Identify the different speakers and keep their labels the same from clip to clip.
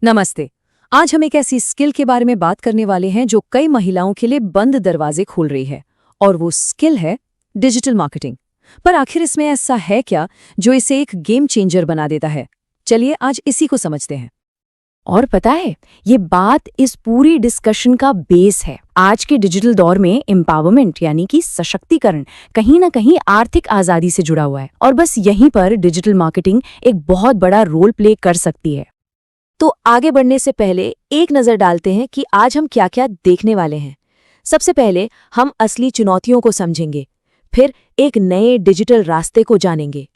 Speaker 1: नमस्ते। आज हम एक ऐसी स्किल के बारे में बात करने वाले हैं जो कई महिलाओं के लिए बंद दरवाजे खोल रही है, और वो स्किल है डिजिटल मार्केटिंग। पर आखिर इसमें ऐसा है क्या जो इसे एक गेम चेंजर बना देता है? चलिए आज इसी को समझते हैं।
Speaker 2: और पता है, ये बात इस पूरी डिस्कशन का बेस है। आज के डिजिटल दौर में एम्पावरमेंट यानी कि सशक्तिकरण कहीं ना कहीं आर्थिक आजादी से जुड़ा हुआ है, और बस यहीं पर डिजिटल मार्केटिंग एक बहुत बड़ा रोल प्ले कर सकती है।
Speaker 1: तो आगे बढ़ने से पहले एक नज़र डालते हैं कि आज हम क्या क्या देखने वाले हैं। सबसे पहले हम असली चुनौतियों को समझेंगे, फिर एक नए डिजिटल रास्ते को जानेंगे,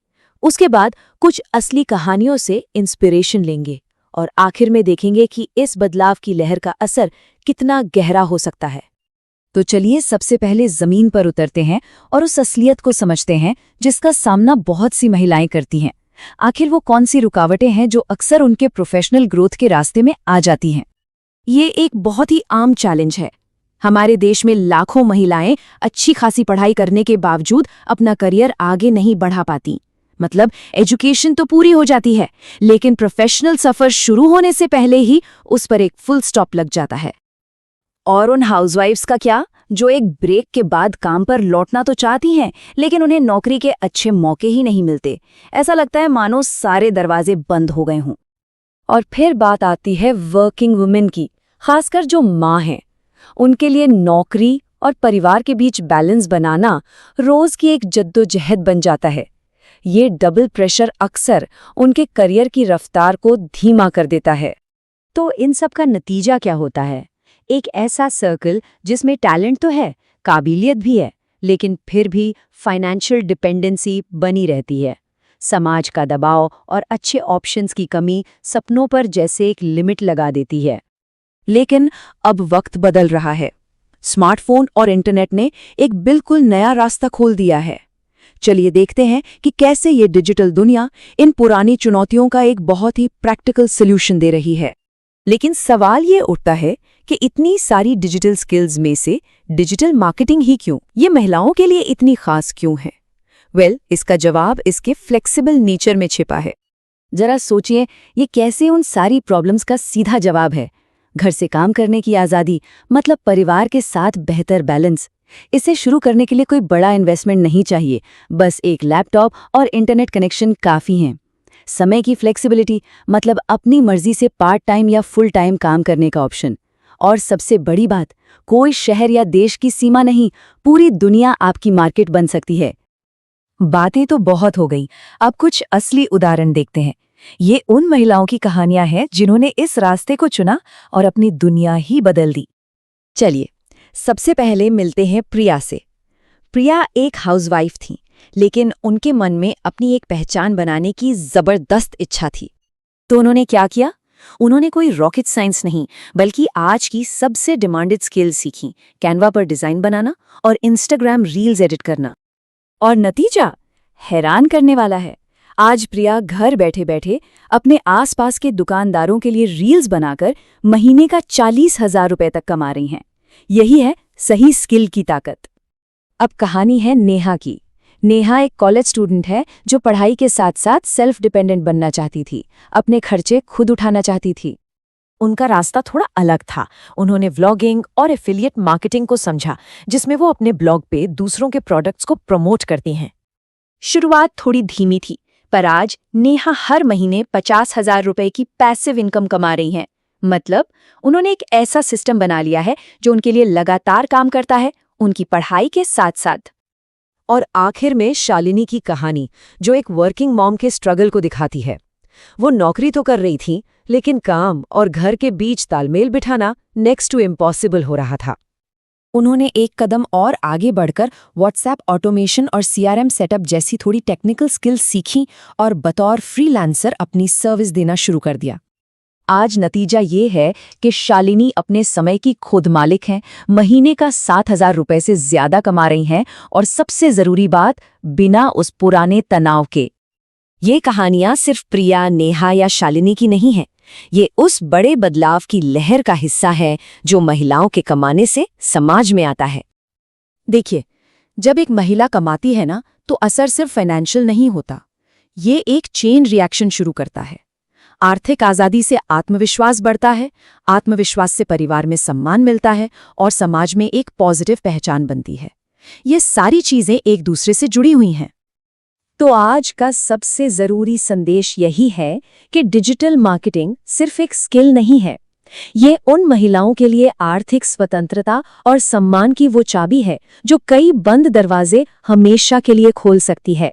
Speaker 1: उसके बाद कुछ असली कहानियों से इंस्पिरेशन लेंगे, और आखिर में देखेंगे कि इस बदलाव की लहर का असर कितना गहरा हो सकता है। तो चलिए सबसे पहले जमीन पर उतरते हैं और उस असलियत को समझते हैं जिसका सामना बहुत सी महिलाएं करती हैं। आखिर वो कौन सी रुकावटें हैं जो अक्सर उनके प्रोफेशनल ग्रोथ के रास्ते में आ जाती हैं? ये एक बहुत ही आम चैलेंज है। हमारे देश में लाखों महिलाएं अच्छी खासी पढ़ाई करने के बावजूद अपना करियर आगे नहीं बढ़ा पाती। मतलब एजुकेशन तो पूरी हो जाती है, लेकिन प्रोफेशनल सफर शुरू होने से पहले ही उस पर एक फुल स्टॉप लग जाता है। और उन हाउसवाइफ्स का क्या, जो एक ब्रेक के बाद काम पर लौटना तो चाहती हैं, लेकिन उन्हें नौकरी के अच्छे मौके ही नहीं मिलते। ऐसा लगता है मानो सारे दरवाजे बंद हो गए हों। और फिर बात आती है वर्किंग वुमेन की, खासकर जो माँ हैं। उनके लिए नौकरी और परिवार के बीच बैलेंस बनाना रोज की एक जद्दोजहद बन जाता है। ये डबल प्रेशर अक्सर उनके करियर की रफ्तार को धीमा कर देता है। तो इन सब का नतीजा क्या होता है? एक ऐसा सर्कल जिसमें टैलेंट तो है, काबिलियत भी है, लेकिन फिर भी फाइनेंशियल डिपेंडेंसी बनी रहती है। समाज का दबाव और अच्छे ऑप्शंस की कमी सपनों पर जैसे एक लिमिट लगा देती है। लेकिन अब वक्त बदल रहा है। स्मार्टफोन और इंटरनेट ने एक बिल्कुल नया रास्ता खोल दिया है। चलिए देखते हैं कि कैसे ये डिजिटल दुनिया इन पुरानी चुनौतियों का एक बहुत ही प्रैक्टिकल सॉल्यूशन दे रही है। लेकिन सवाल ये उठता है कि इतनी सारी डिजिटल स्किल्स में से डिजिटल मार्केटिंग ही क्यों, ये महिलाओं के लिए इतनी खास क्यों है? इसका जवाब इसके फ्लेक्सिबल नेचर में छिपा है। जरा सोचिए, ये कैसे उन सारी प्रॉब्लम्स का सीधा जवाब है। घर से काम करने की आज़ादी, मतलब परिवार के साथ बेहतर बैलेंस। इसे शुरू करने के लिए कोई बड़ा इन्वेस्टमेंट नहीं चाहिए, बस एक लैपटॉप और इंटरनेट कनेक्शन काफ़ी हैं। समय की फ्लेक्सिबिलिटी, मतलब अपनी मर्जी से पार्ट टाइम या फुल टाइम काम करने का ऑप्शन। और सबसे बड़ी बात, कोई शहर या देश की सीमा नहीं, पूरी दुनिया आपकी मार्केट बन सकती है। बातें तो बहुत हो गई, अब कुछ असली उदाहरण देखते हैं। ये उन महिलाओं की कहानियां हैं जिन्होंने इस रास्ते को चुना और अपनी दुनिया ही बदल दी। चलिए सबसे पहले मिलते हैं प्रिया से। प्रिया एक हाउसवाइफ थी, लेकिन उनके मन में अपनी एक पहचान बनाने की जबरदस्त इच्छा थी। तो उन्होंने क्या किया? उन्होंने कोई रॉकेट साइंस नहीं, बल्कि आज की सबसे डिमांडेड स्किल्स सीखी, कैनवा पर डिजाइन बनाना और इंस्टाग्राम रील्स एडिट करना। और नतीजा हैरान करने वाला है। आज प्रिया घर बैठे बैठे अपने आसपास के दुकानदारों के लिए रील्स बनाकर महीने का 40,000 रुपए तक कमा रही हैं। यही है सही स्किल की ताकत। अब कहानी है नेहा की। नेहा एक कॉलेज स्टूडेंट है जो पढ़ाई के साथ साथ सेल्फ डिपेंडेंट बनना चाहती थी, अपने खर्चे खुद उठाना चाहती थी। उनका रास्ता थोड़ा अलग था। उन्होंने व्लॉगिंग और एफिलिएट मार्केटिंग को समझा, जिसमें वो अपने ब्लॉग पे दूसरों के प्रोडक्ट्स को प्रमोट करती हैं। शुरुआत थोड़ी धीमी थी, पर आज नेहा हर महीने 50,000 रुपए की पैसिव इनकम कमा रही हैं। मतलब उन्होंने एक ऐसा सिस्टम बना लिया है जो उनके लिए लगातार काम करता है, उनकी पढ़ाई के साथ साथ। और आखिर में शालिनी की कहानी, जो एक वर्किंग मॉम के स्ट्रगल को दिखाती है। वो नौकरी तो कर रही थी, लेकिन काम और घर के बीच तालमेल बिठाना नेक्स्ट टू इम्पॉसिबल हो रहा था। उन्होंने एक कदम और आगे बढ़कर व्हाट्सएप ऑटोमेशन और सीआरएम सेटअप जैसी थोड़ी टेक्निकल स्किल्स सीखी और बतौर फ्रीलांसर अपनी सर्विस देना शुरू कर दिया। आज नतीजा ये है कि शालिनी अपने समय की खुद मालिक हैं, महीने का 7,000 रुपए से ज्यादा कमा रही हैं, और सबसे जरूरी बात, बिना उस पुराने तनाव के। ये कहानियां सिर्फ प्रिया, नेहा या शालिनी की नहीं हैं। ये उस बड़े बदलाव की लहर का हिस्सा है जो महिलाओं के कमाने से समाज में आता है। देखिए, जब एक महिला कमाती है ना, तो असर सिर्फ फाइनेंशियल नहीं होता। ये एक चेन रिएक्शन शुरू करता है। आर्थिक आजादी से आत्मविश्वास बढ़ता है, आत्मविश्वास से परिवार में सम्मान मिलता है और समाज में एक पॉजिटिव पहचान बनती है। ये सारी चीजें एक दूसरे से जुड़ी हुई हैं।
Speaker 2: तो आज का सबसे जरूरी संदेश यही है कि डिजिटल मार्केटिंग सिर्फ एक स्किल नहीं है। ये उन महिलाओं के लिए आर्थिक स्वतंत्रता और सम्मान की वो चाबी है जो कई बंद दरवाजे हमेशा के लिए खोल सकती है।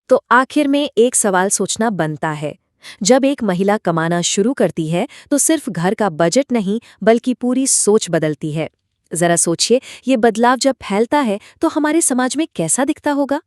Speaker 1: तो आखिर में एक सवाल सोचना बनता है, जब एक महिला कमाना शुरू करती है तो सिर्फ घर का बजट नहीं बल्कि पूरी सोच बदलती है। जरा सोचिए, ये बदलाव जब फैलता है तो हमारे समाज में कैसा दिखता होगा।